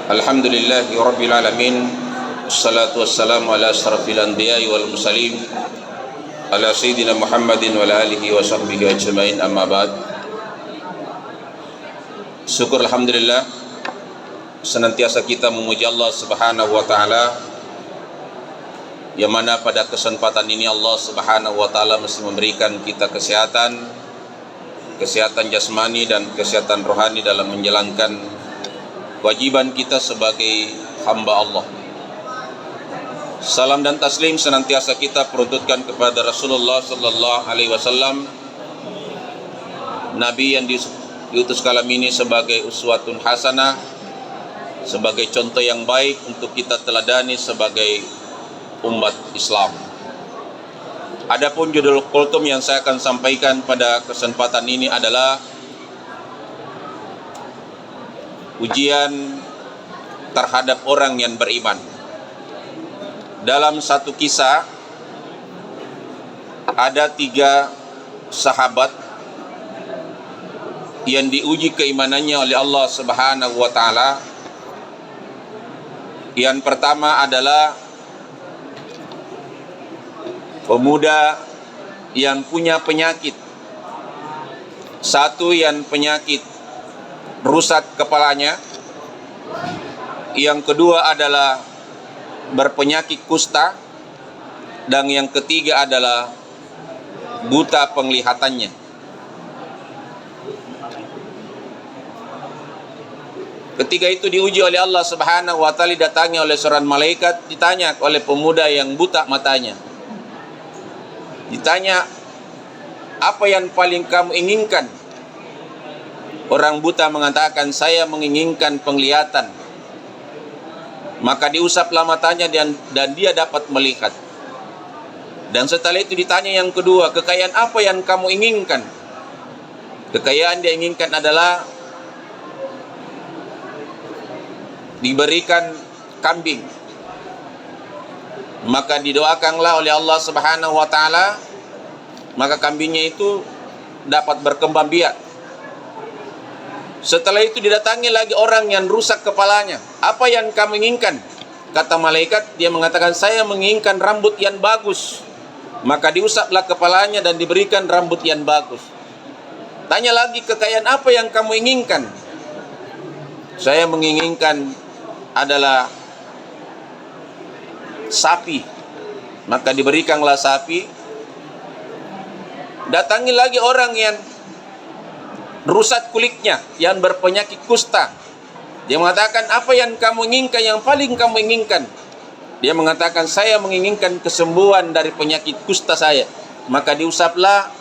Alhamdulillahi Rabbil Alamin. Wassalatu wassalamu ala asrafil anbiya'i wal mursalin ala sayyidina Muhammadin wa ala alihi wa sahbihi ajma'in, amma ba'd. Syukur alhamdulillah, senantiasa kita memuji Allah Subhanahu wa taala, yang mana pada kesempatan ini Allah Subhanahu wa taala mesti memberikan kita kesehatan jasmani dan kesehatan rohani dalam menjalankan kewajiban kita sebagai hamba Allah. Salam dan taslim senantiasa kita peruntutkan kepada Rasulullah sallallahu alaihi wasallam, Nabi yang diutus kalam ini sebagai uswatun hasanah, sebagai contoh yang baik untuk kita teladani sebagai umat Islam. Adapun judul kultum yang saya akan sampaikan pada kesempatan ini adalah ujian terhadap orang yang beriman. Dalam satu kisah, ada 3 sahabat yang diuji keimanannya oleh Allah Subhanahu wa taala. Yang pertama adalah pemuda yang punya penyakit. Satu yang penyakit rusak kepalanya. Yang kedua adalah berpenyakit kusta. Dan yang ketiga adalah buta penglihatannya. Ketika itu diuji oleh Allah Subhanahu wa taala, didatangi oleh seorang malaikat, ditanya oleh pemuda yang buta matanya. Ditanya, apa yang paling kamu inginkan? Orang buta mengatakan, saya menginginkan penglihatan. Maka diusaplah matanya dan dia dapat melihat. Dan setelah itu ditanya yang kedua, kekayaan apa yang kamu inginkan? Kekayaan dia inginkan adalah diberikan kambing. Maka didoakanlah oleh Allah Subhanahu wa taala, maka kambingnya itu dapat berkembang biak. Setelah itu didatangi lagi orang yang rusak kepalanya. Apa yang kamu inginkan? Kata malaikat, dia mengatakan, saya menginginkan rambut yang bagus. Maka diusaplah kepalanya dan diberikan rambut yang bagus. Tanya lagi, kekayaan apa yang kamu inginkan? Saya menginginkan adalah sapi. Maka diberikanlah sapi. Datangi lagi orang yang rusak kulitnya, yang berpenyakit kusta. Dia mengatakan, apa yang kamu inginkan, yang paling kamu inginkan? Dia mengatakan, saya menginginkan kesembuhan dari penyakit kusta saya. Maka diusaplah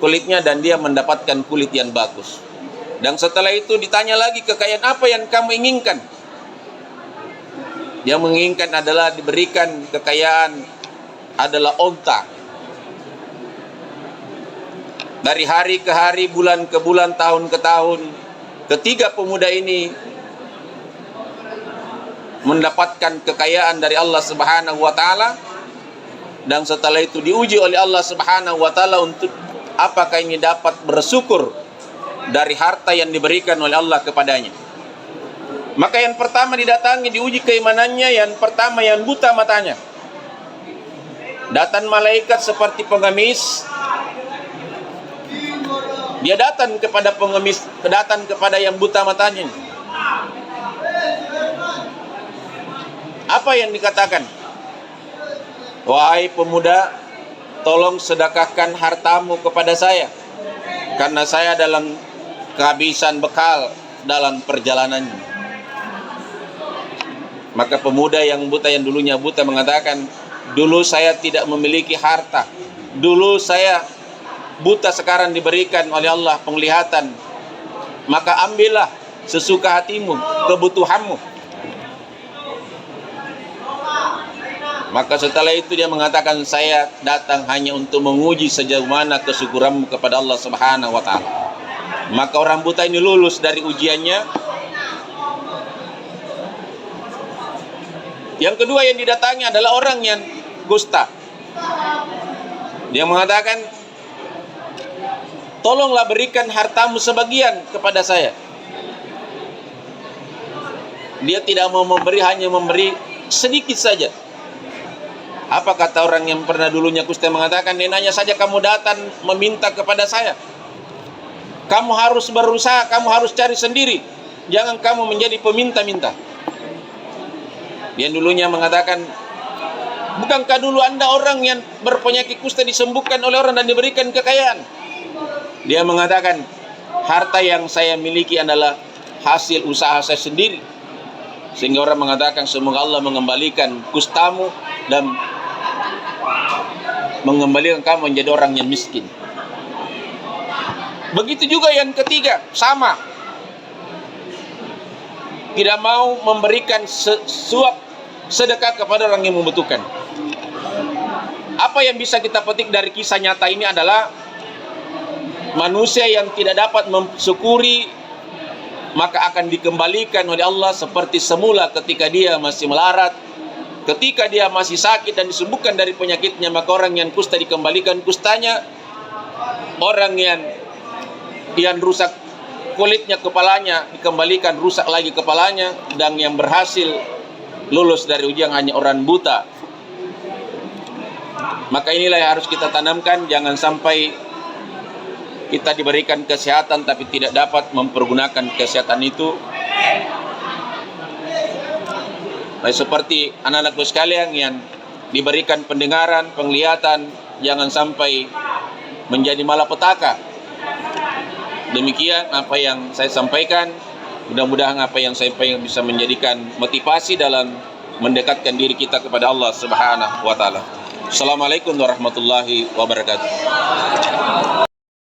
kulitnya dan dia mendapatkan kulit yang bagus. Dan setelah itu ditanya lagi, kekayaan apa yang kamu inginkan? Dia menginginkan adalah diberikan kekayaan adalah onta. Dari hari ke hari, bulan ke bulan, tahun ke tahun, ketiga pemuda ini mendapatkan kekayaan dari Allah Subhanahu wa taala. Dan setelah itu diuji oleh Allah Subhanahu wa taala untuk apakah ini dapat bersyukur dari harta yang diberikan oleh Allah kepadanya. Maka yang pertama didatangi, diuji keimanannya. Yang pertama yang buta matanya. Datang malaikat seperti pengemis. Dia datang kepada pengemis, datang kepada yang buta matanya. Apa yang dikatakan? Wahai pemuda, tolong sedekahkan hartamu kepada saya, karena saya dalam kehabisan bekal dalam perjalanan. Maka pemuda yang buta, yang dulunya buta, mengatakan, dulu saya tidak memiliki harta. Dulu saya buta, sekarang diberikan oleh Allah penglihatan. Maka ambillah sesuka hatimu, kebutuhanmu. Maka setelah itu dia mengatakan, saya datang hanya untuk menguji sejauh mana kesyukuranmu kepada Allah Subhanahu wa taala. Maka orang buta ini lulus dari ujiannya. Yang kedua yang didatangi adalah orang yang kusta. Dia mengatakan, tolonglah berikan hartamu sebagian kepada saya. Dia tidak mau memberi, hanya memberi sedikit saja. Apa kata orang yang pernah dulunya kusta mengatakan, nenanya saja kamu datang meminta kepada saya. Kamu harus berusaha, kamu harus cari sendiri. Jangan kamu menjadi peminta-minta. Dia dulunya mengatakan, bukankah dulu Anda orang yang berpenyakit kusta disembuhkan oleh orang dan diberikan kekayaan? Dia mengatakan, harta yang saya miliki adalah hasil usaha saya sendiri. Sehingga orang mengatakan, semoga Allah mengembalikan kustamu dan mengembalikan kamu menjadi orang yang miskin. Begitu juga yang ketiga, sama. Tidak mau memberikan suap sedekah kepada orang yang membutuhkan. Apa yang bisa kita petik dari kisah nyata ini adalah manusia yang tidak dapat mensyukuri, maka akan dikembalikan oleh Allah seperti semula ketika dia masih melarat. Ketika dia masih sakit dan disembuhkan dari penyakitnya, maka orang yang kusta dikembalikan kustanya. Orang yang rusak kulitnya, kepalanya dikembalikan rusak lagi kepalanya. Dan yang berhasil lulus dari ujian hanya orang buta. Maka inilah yang harus kita tanamkan. Jangan sampai kita diberikan kesehatan tapi tidak dapat mempergunakan kesehatan itu. Baik seperti anak-anakku sekalian yang diberikan pendengaran, penglihatan, jangan sampai menjadi malapetaka. Demikian apa yang saya sampaikan. Mudah-mudahan apa yang saya sampaikan bisa menjadikan motivasi dalam mendekatkan diri kita kepada Allah Subhanahu wa taala. Assalamualaikum warahmatullahi wabarakatuh.